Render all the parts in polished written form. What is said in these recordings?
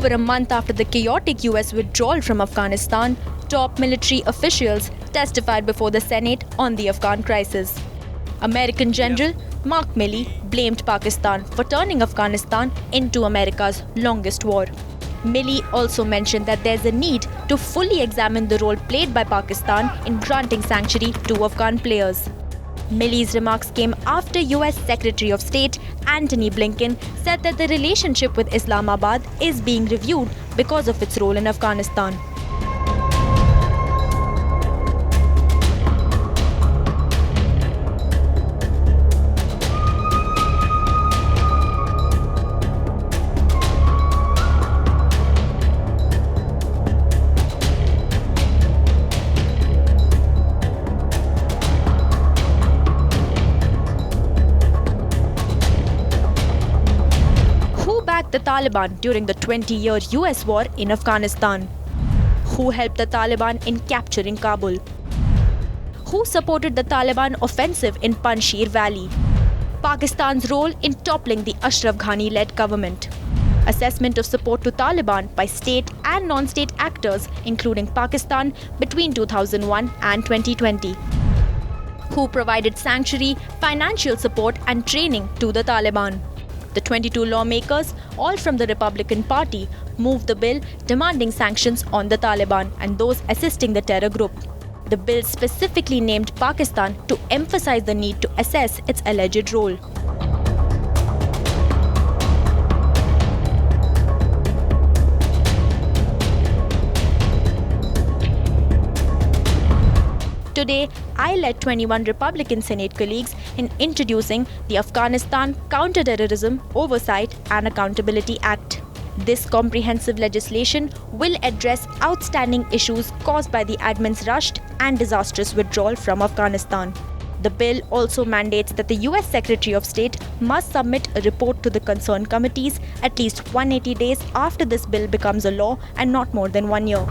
Over a month after the chaotic US withdrawal from Afghanistan, top military officials testified before the Senate on the Afghan crisis. American General Mark Milley blamed Pakistan for turning Afghanistan into America's longest war. Milley also mentioned that there's a need to fully examine the role played by Pakistan in granting sanctuary to Afghan players. Milley's remarks came after US Secretary of State Antony Blinken said that the relationship with Islamabad is being reviewed because of its role in Afghanistan. The Taliban during the 20-year US war in Afghanistan? Who helped the Taliban in capturing Kabul? Who supported the Taliban offensive in Panjshir Valley? Pakistan's role in toppling the Ashraf Ghani-led government. Assessment of support to Taliban by state and non-state actors, including Pakistan, between 2001 and 2020. Who provided sanctuary, financial support and training to the Taliban? The 22 lawmakers, all from the Republican Party, moved the bill demanding sanctions on the Taliban and those assisting the terror group. The bill specifically named Pakistan to emphasize the need to assess its alleged role. Today, I led 21 Republican Senate colleagues in introducing the Afghanistan Counterterrorism Oversight and Accountability Act. This comprehensive legislation will address outstanding issues caused by the admin's rushed and disastrous withdrawal from Afghanistan. The bill also mandates that the US Secretary of State must submit a report to the concerned committees at least 180 days after this bill becomes a law and not more than 1 year.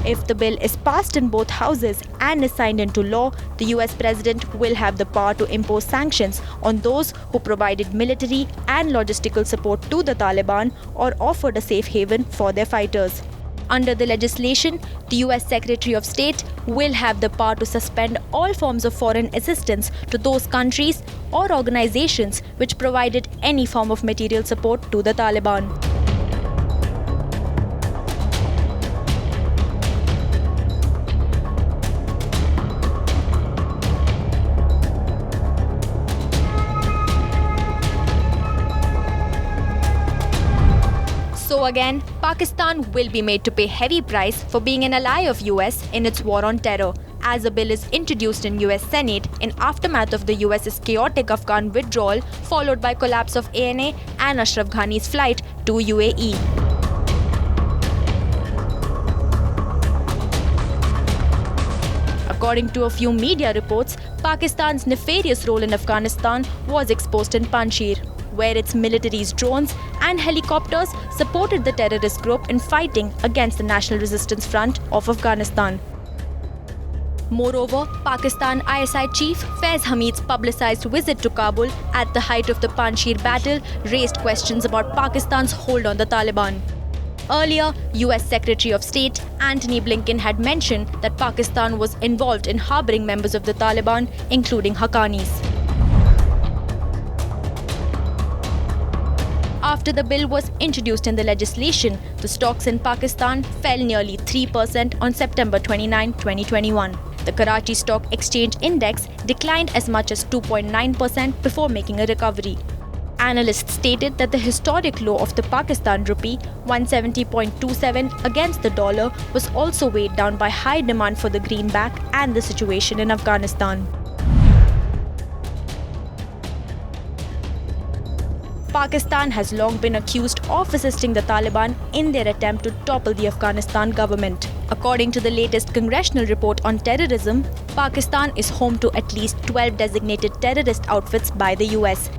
If the bill is passed in both houses and is signed into law, the US President will have the power to impose sanctions on those who provided military and logistical support to the Taliban or offered a safe haven for their fighters. Under the legislation, the US Secretary of State will have the power to suspend all forms of foreign assistance to those countries or organizations which provided any form of material support to the Taliban. So again, Pakistan will be made to pay heavy price for being an ally of US in its war on terror, as a bill is introduced in US Senate in aftermath of the US's chaotic Afghan withdrawal, followed by collapse of ANA and Ashraf Ghani's flight to UAE. According to a few media reports, Pakistan's nefarious role in Afghanistan was exposed in Panjshir, where its military's drones and helicopters supported the terrorist group in fighting against the National Resistance Front of Afghanistan. Moreover, Pakistan ISI chief Faiz Hamid's publicized visit to Kabul at the height of the Panjshir battle raised questions about Pakistan's hold on the Taliban. Earlier, US Secretary of State Antony Blinken had mentioned that Pakistan was involved in harboring members of the Taliban, including Haqqanis. After the bill was introduced in the legislation, the stocks in Pakistan fell nearly 3% on September 29, 2021. The Karachi Stock Exchange Index declined as much as 2.9% before making a recovery. Analysts stated that the historic low of the Pakistan rupee, 170.27 against the dollar, was also weighed down by high demand for the greenback and the situation in Afghanistan. Pakistan has long been accused of assisting the Taliban in their attempt to topple the Afghanistan government. According to the latest congressional report on terrorism, Pakistan is home to at least 12 designated terrorist outfits by the US.